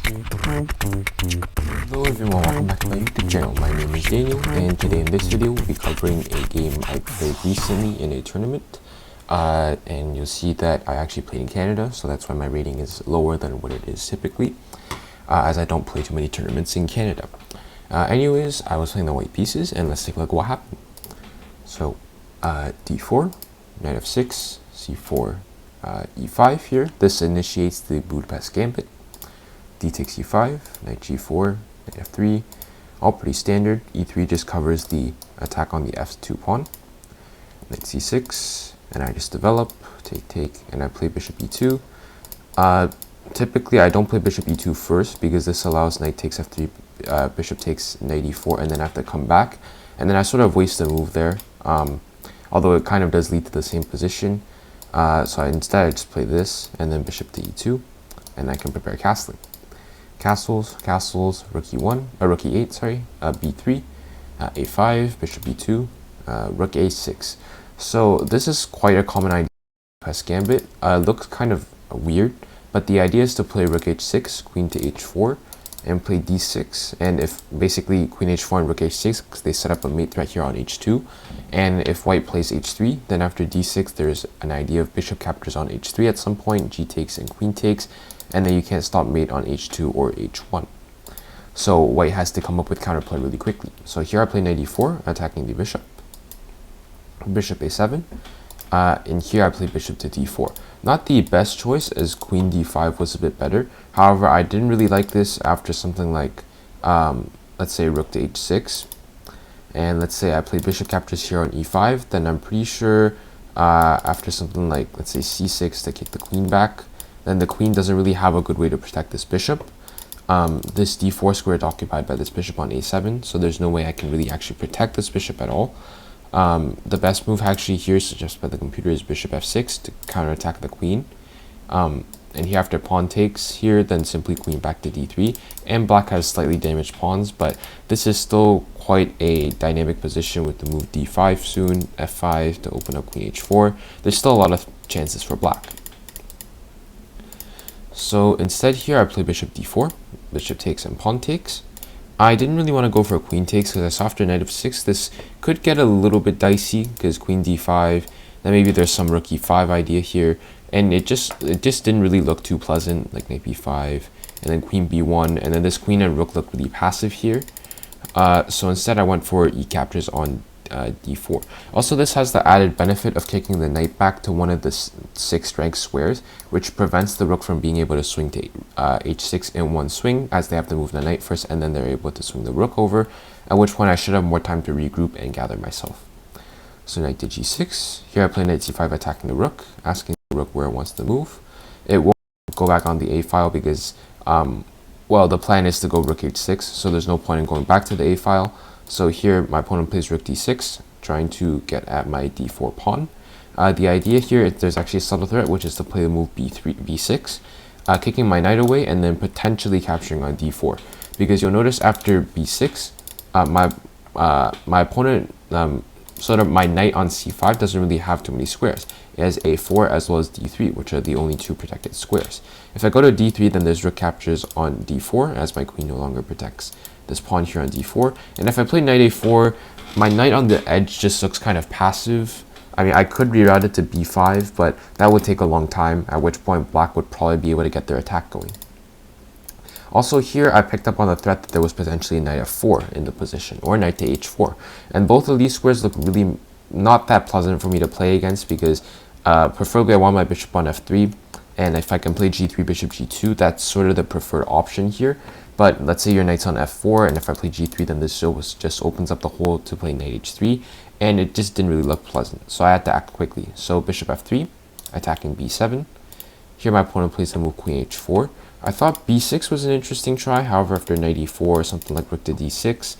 Hello everyone, welcome back to my YouTube channel. My name is Daniel, and today in this video we'll be covering a game I played recently in a tournament. And you'll see that I actually played in Canada, so that's why my rating is lower than what it is typically, as I don't play too many tournaments in Canada. Anyways, I was playing the white pieces, and let's take a look at what happened. So, d4, knight f6, c4, e5 here. This initiates the Budapest Gambit. D takes e5, knight g4, knight f3, all pretty standard. e3 just covers the attack on the f2 pawn. Knight c6, and I just develop, take, and I play bishop e2. Typically I don't play bishop e2 first because this allows knight takes f3, bishop takes knight e4, and then I have to come back. And then I sort of waste a move there, although it kind of does lead to the same position. So instead I just play this, and then bishop to e2, and I can prepare castling. Castles, rook e1, rook e8, sorry, b3, a5, bishop b2, rook a6. So this is quite a common idea in Budapest Gambit. Looks kind of weird, but the idea is to play rook h6, queen to h4, and play d6. And if basically queen h4 and rook h6, because they set up a mate threat here on h2, and if white plays h3, then after d6 there's an idea of bishop captures on h3 at some point, g takes and queen takes, and then you can't stop mate on h2 or h1. So white has to come up with counterplay really quickly. So here I play knight e4, attacking the bishop. Bishop a7, and here I play bishop to d4. Not the best choice, as queen d5 was a bit better. However, I didn't really like this after something like, let's say rook to h6. And let's say I play bishop captures here on e5, then I'm pretty sure after something like, let's say c6 to kick the queen back, then the queen doesn't really have a good way to protect this bishop. This d4 square is occupied by this bishop on a7, so there's no way I can really actually protect this bishop at all. The best move actually here suggested by the computer is bishop f6 to counterattack the queen. And here after pawn takes here, then simply queen back to d3. And black has slightly damaged pawns, but this is still quite a dynamic position with the move d5 soon, f5 to open up queen h4. There's still a lot of chances for black. So instead here I play bishop d4, bishop takes and pawn takes. I didn't really want to go for a queen takes because I saw after knight f6 this could get a little bit dicey because queen d5, then maybe there's some rook e5 idea here, and it just didn't really look too pleasant, like knight b5 and then queen b1, and then this queen and rook look really passive here. So instead I went for e captures on d4. Also, this has the added benefit of kicking the knight back to one of the 6 ranked squares, which prevents the rook from being able to swing to h6 in one swing, as they have to move the knight first and then they're able to swing the rook over, at which point I should have more time to regroup and gather myself. So knight to g6. Here I play knight c5 attacking the rook, asking the rook where it wants to move. It won't go back on the a file because well, the plan is to go rook h6, so there's no point in going back to the a file. So here my opponent plays rook d6, trying to get at my d4 pawn. The idea here is there's actually a subtle threat, which is to play the move b6, kicking my knight away and then potentially capturing on d4. Because you'll notice after b6, my opponent, sort of my knight on c5 doesn't really have too many squares. It has a4 as well as d3, which are the only 2 protected squares. If I go to d3, then there's rook captures on d4, as my queen no longer protects this pawn here on d4. And if I play knight a4, my knight on the edge just looks kind of passive. I mean, I could reroute it to b5, but that would take a long time, at which point black would probably be able to get their attack going. Also here, I picked up on the threat that there was potentially knight f4 in the position, or knight to h4. And both of these squares look really not that pleasant for me to play against because preferably I want my bishop on f3. And if I can play g3, bishop g2, that's sort of the preferred option here. But let's say your knight's on f4, and if I play g3, then this just opens up the hole to play knight h3, and it just didn't really look pleasant. So I had to act quickly. So bishop f3, attacking b7. Here my opponent plays the move queen h4. I thought b6 was an interesting try, however after knight e4, something like rook to d6,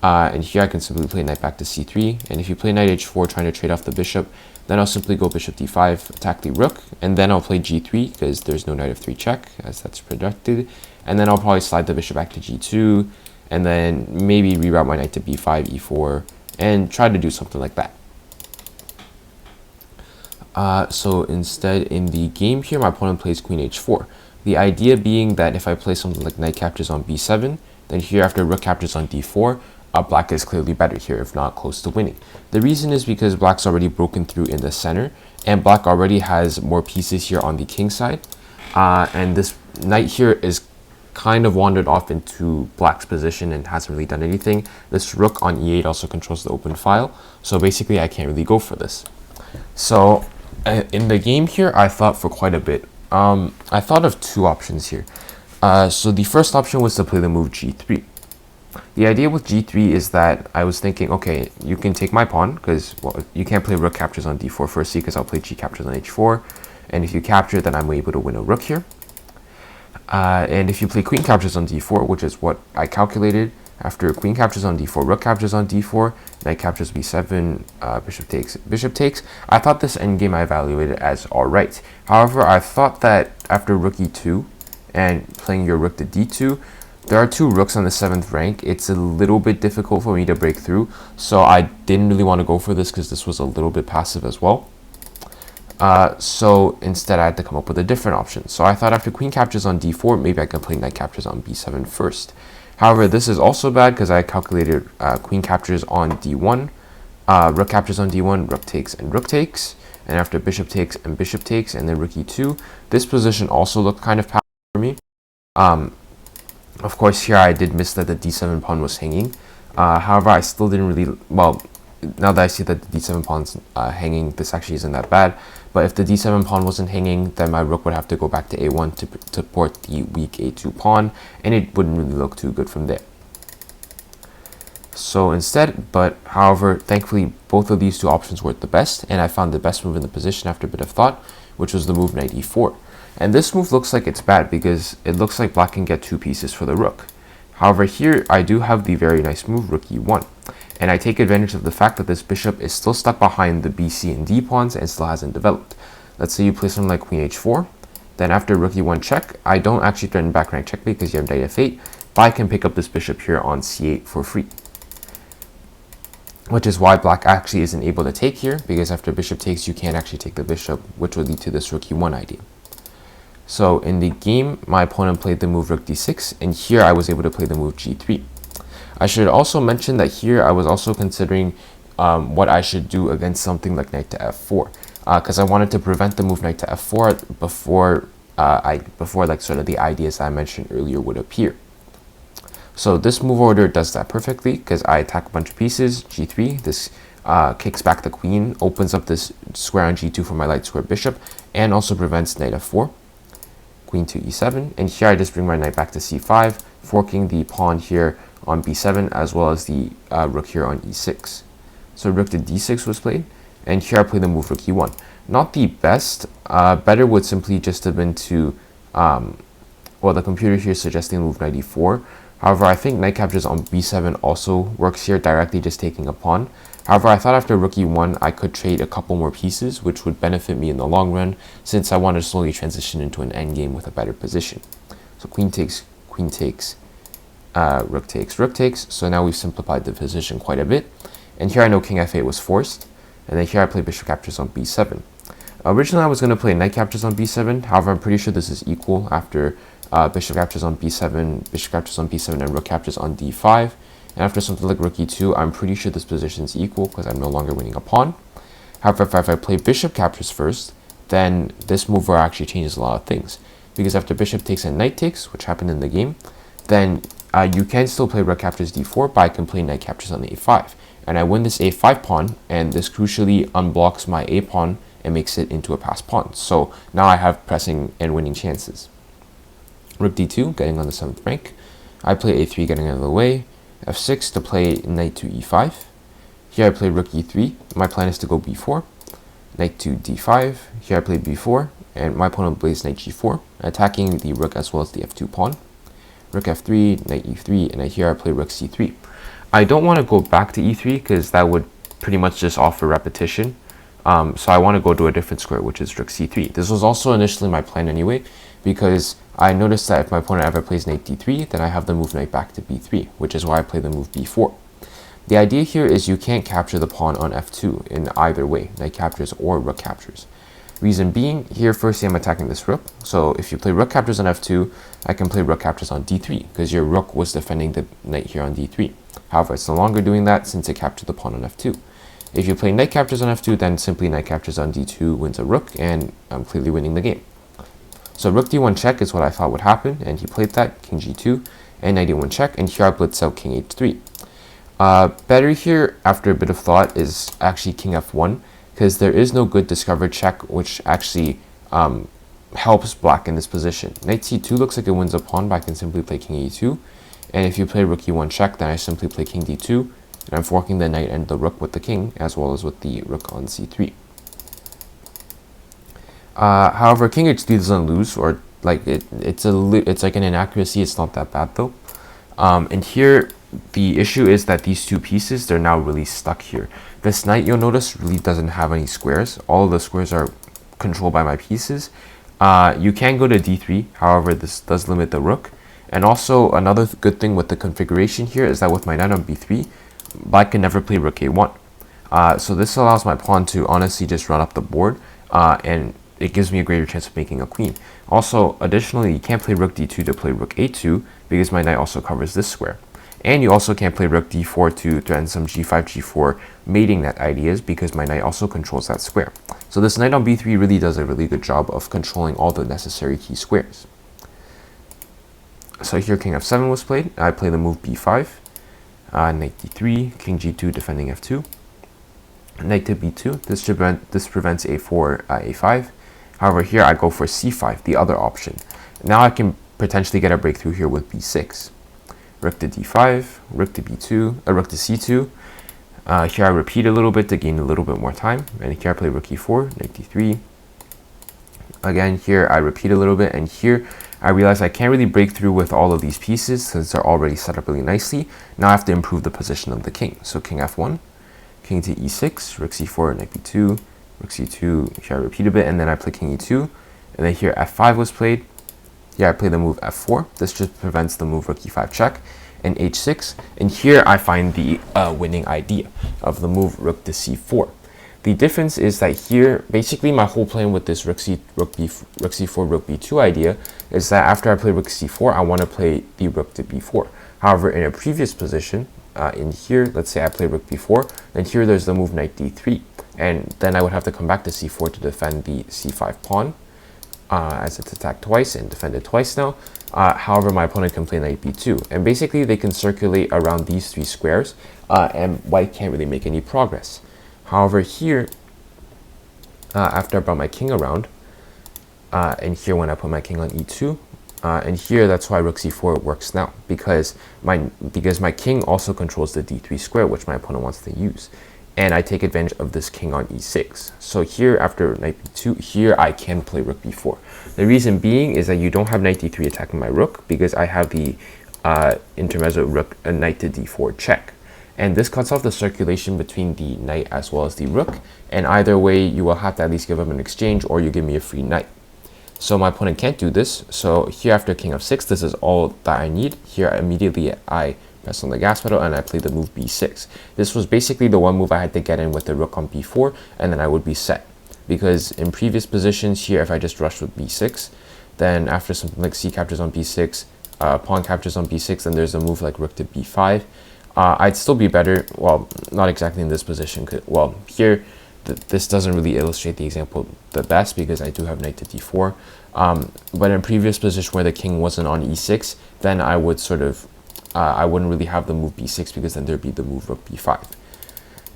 and here I can simply play knight back to c3, and if you play knight h4 trying to trade off the bishop, then I'll simply go bishop d5, attack the rook, and then I'll play g3 because there's no knight f3 check, as that's projected, and then I'll probably slide the bishop back to g2, and then maybe reroute my knight to b5, e4, and try to do something like that. So instead in the game here, my opponent plays queen h4. The idea being that if I play something like knight captures on b7, then here after rook captures on d4, black is clearly better here, if not close to winning. The reason is because black's already broken through in the center, and black already has more pieces here on the king side. And this knight here is kind of wandered off into black's position and hasn't really done anything. This rook on e8 also controls the open file, so basically I can't really go for this. So in the game here, I thought for quite a bit. I thought of two options here. So the first option was to play the move g3. The idea with g3 is that I was thinking, okay, you can take my pawn, because well, you can't play rook captures on d4 firstly, because I'll play g captures on h4, and if you capture, then I'm able to win a rook here. And if you play queen captures on d4, which is what I calculated, after queen captures on d4, rook captures on d4, knight captures b7, bishop takes, I thought this endgame I evaluated as alright. However, I thought that after rook e2 and playing your rook to d2, there are two rooks on the 7th rank. It's a little bit difficult for me to break through, so I didn't really want to go for this because this was a little bit passive as well. So instead I had to come up with a different option. So I thought after queen captures on d4, maybe I can play knight captures on b7 first. However, this is also bad because I calculated queen captures on d1, rook captures on d1, rook takes and rook takes, and after bishop takes and bishop takes, and then rook e2, this position also looked kind of passive for me. Of course, here I did miss that the d7 pawn was hanging. However, I still didn't really, well, now that I see that the d7 pawn's hanging, this actually isn't that bad. But if the d7 pawn wasn't hanging, then my rook would have to go back to a1 to support the weak a2 pawn, and it wouldn't really look too good from there. So instead, however, thankfully, both of these two options were the best, and I found the best move in the position after a bit of thought, which was the move knight e4. And this move looks like it's bad because it looks like black can get two pieces for the rook. However, here I do have the very nice move rook e1, and I take advantage of the fact that this bishop is still stuck behind the b, c, and d pawns and still hasn't developed. Let's say you play something like queen h4, then after rook e1 check, I don't actually threaten back rank check because you have knight f8, but I can pick up this bishop here on c8 for free. Which is why black actually isn't able to take here, because after bishop takes, you can't actually take the bishop, which would lead to this rook e1 idea. So in the game, my opponent played the move rook d6, and here I was able to play the move g3. I should also mention that here I was also considering what I should do against something like knight to f4, because I wanted to prevent the move knight to f4 before like sort of the ideas I mentioned earlier would appear. So this move order does that perfectly because I attack a bunch of pieces, g3, this kicks back the queen, opens up this square on g2 for my light square bishop, and also prevents knight f4. Queen to e7, and here I just bring my knight back to c5, forking the pawn here on b7 as well as the rook here on e6. So rook to d6 was played, and here I play the move rook e1. Not the best, better would simply just have been to, well, the computer here is suggesting move knight e4. However, I think knight captures on b7 also works here, directly just taking a pawn. However, I thought after rook e1, I could trade a couple more pieces, which would benefit me in the long run, since I want to slowly transition into an endgame with a better position. So queen takes, rook takes, rook takes. So now we've simplified the position quite a bit. And here I know king f8 was forced, and then here I play bishop captures on b7. Originally, I was going to play knight captures on b7. However, I'm pretty sure this is equal after bishop captures on b7, bishop captures on b7, and rook captures on d5. And after something like rook e2, I'm pretty sure this position is equal because I'm no longer winning a pawn. However, if I play bishop captures first, then this move actually changes a lot of things. Because after bishop takes and knight takes, which happened in the game, then you can still play rook captures d4, but I can play knight captures on a5. And I win this a5 pawn, and this crucially unblocks my a pawn and makes it into a passed pawn. So now I have pressing and winning chances. Rook d2, getting on the 7th rank. I play a3, getting out of the way. f6 to play knight to e5. Here I play rook e3. My plan is to go b4. Knight to d5. Here I play b4, and my opponent plays knight g4, attacking the rook as well as the f2 pawn. Rook f3, knight e3, and here I play rook c3. I don't want to go back to e3 because that would pretty much just offer repetition. So I want to go to a different square, which is rook c3. This was also initially my plan anyway, because I noticed that if my opponent ever plays knight d3, then I have the move knight back to b3, which is why I play the move b4. The idea here is you can't capture the pawn on f2 in either way, knight captures or rook captures. Reason being, here firstly I'm attacking this rook. So if you play rook captures on f2, I can play rook captures on d3 because your rook was defending the knight here on d3. However, it's no longer doing that since it captured the pawn on f2. If you play knight captures on f2, then simply knight captures on d2 wins a rook, and I'm clearly winning the game. So rook d1 check is what I thought would happen, and he played that, king g2, and knight d1 check, and here I blitz out king h3. Better here, after a bit of thought, is actually king f1, because there is no good discovered check which actually helps black in this position. Knight c2 looks like it wins a pawn, but I can simply play king e2. And if you play rook e1 check, then I simply play king d2, and I'm forking the knight and the rook with the king, as well as with the rook on c3. However, king h3 doesn't lose, or like it's like an inaccuracy. It's not that bad though. And here, the issue is that these two pieces, they're now really stuck here. This knight, you'll notice, really doesn't have any squares. All of the squares are controlled by my pieces. You can go to d3, however, this does limit the rook. And also, another good thing with the configuration here is that with my knight on b3, black can never play rook a1. So this allows my pawn to honestly just run up the board, and it gives me a greater chance of making a queen. Also, additionally, you can't play rook d2 to play rook a2 because my knight also covers this square. And you also can't play rook d4 to threaten some g5, g4 mating net ideas because my knight also controls that square. So this knight on b3 really does a really good job of controlling all the necessary key squares. So here king f7 was played. I play the move b5, knight d3, king g2 defending f2, knight to b2. This prevents a4, a5. However, here I go for c5, the other option. Now I can potentially get a breakthrough here with b6. Rook to d5, rook to b2, rook to c2. Here I repeat a little bit to gain a little bit more time, and here I play rook e4, knight d3. Again, here I repeat a little bit, and here I realize I can't really break through with all of these pieces since they're already set up really nicely. Now I have to improve the position of the king. So king f1, king to e6, rook c4, knight b2, rook c2. Here I repeat a bit, and then I play king e2, and then here f5 was played. Here I play the move f4. This just prevents the move rook e5 check, and h6. And here I find the winning idea of the move rook to c4. The difference is that here, basically my whole plan with this rook c4, rook b2 idea is that after I play rook c4, I want to play the rook to b4. However, in a previous position, in here, let's say I play rook b4, then here there's the move knight d3. And then I would have to come back to c4 to defend the c5 pawn, as it's attacked twice and defended twice now. However, my opponent can play knight b2. And basically, they can circulate around these three squares, and white can't really make any progress. However, here, after I brought my king around, and here when I put my king on e2, and here that's why rook c4 works now, because my king also controls the d3 square, which my opponent wants to use. And I take advantage of this king on e6. So here, after knight b2, here I can play rook b4. The reason being is that you don't have knight d3 attacking my rook, because I have the intermezzo rook, knight to d4 check. And this cuts off the circulation between the knight as well as the rook. And either way, you will have to at least give up an exchange, or you give me a free knight. So my opponent can't do this. So here after king f6, this is all that I need. Here immediately I press on the gas pedal and I play the move b6. This was basically the one move I had to get in with the rook on b4, and then I would be set. Because in previous positions here, if I just rushed with b6, then after something like c captures on b6, pawn captures on b6, then there's a move like rook to b5. I'd still be better, well, not exactly in this position. Well, here, this doesn't really illustrate the example the best because I do have knight to d4. But in previous position where the king wasn't on e6, then I would sort of, I wouldn't really have the move b6 because then there'd be the move rook b5.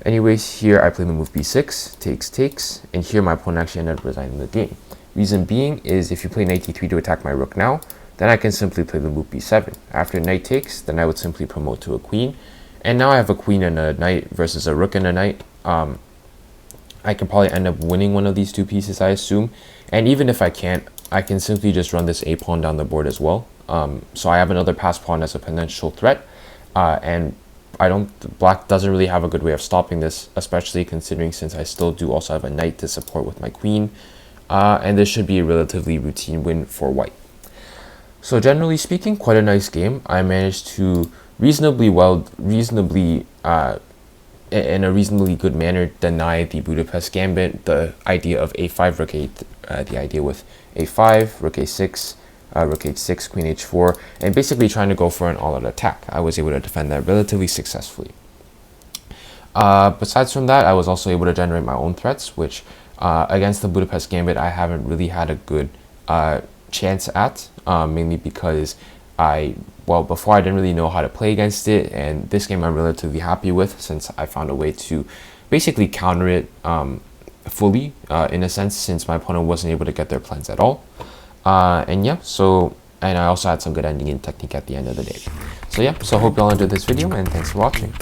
Anyways, here I play the move b6, takes, and here my opponent actually ended up resigning the game. Reason being is if you play knight d3 to attack my rook now, then I can simply play the move b7. After knight takes, then I would simply promote to a queen. And now I have a queen and a knight versus a rook and a knight. I can probably end up winning one of these two pieces, I assume. And even if I can't, I can simply just run this a pawn down the board as well. So I have another passed pawn as a potential threat. And black doesn't really have a good way of stopping this, especially considering since I still do also have a knight to support with my queen. And this should be a relatively routine win for white. So generally speaking, quite a nice game. I managed to reasonably in a reasonably good manner, deny the Budapest Gambit, the idea of a5, rook 8, the idea with a5, rook a6, rook h6, queen h4, and basically trying to go for an all-out attack. I was able to defend that relatively successfully. Besides from that, I was also able to generate my own threats, which against the Budapest Gambit, I haven't really had a good chance at, mainly because before I didn't really know how to play against it, and this game I'm relatively happy with since I found a way to basically counter it fully, in a sense, since my opponent wasn't able to get their plans at all. And I also had some good ending in technique at the end of the day. So yeah, so hope you all enjoyed this video, and thanks for watching.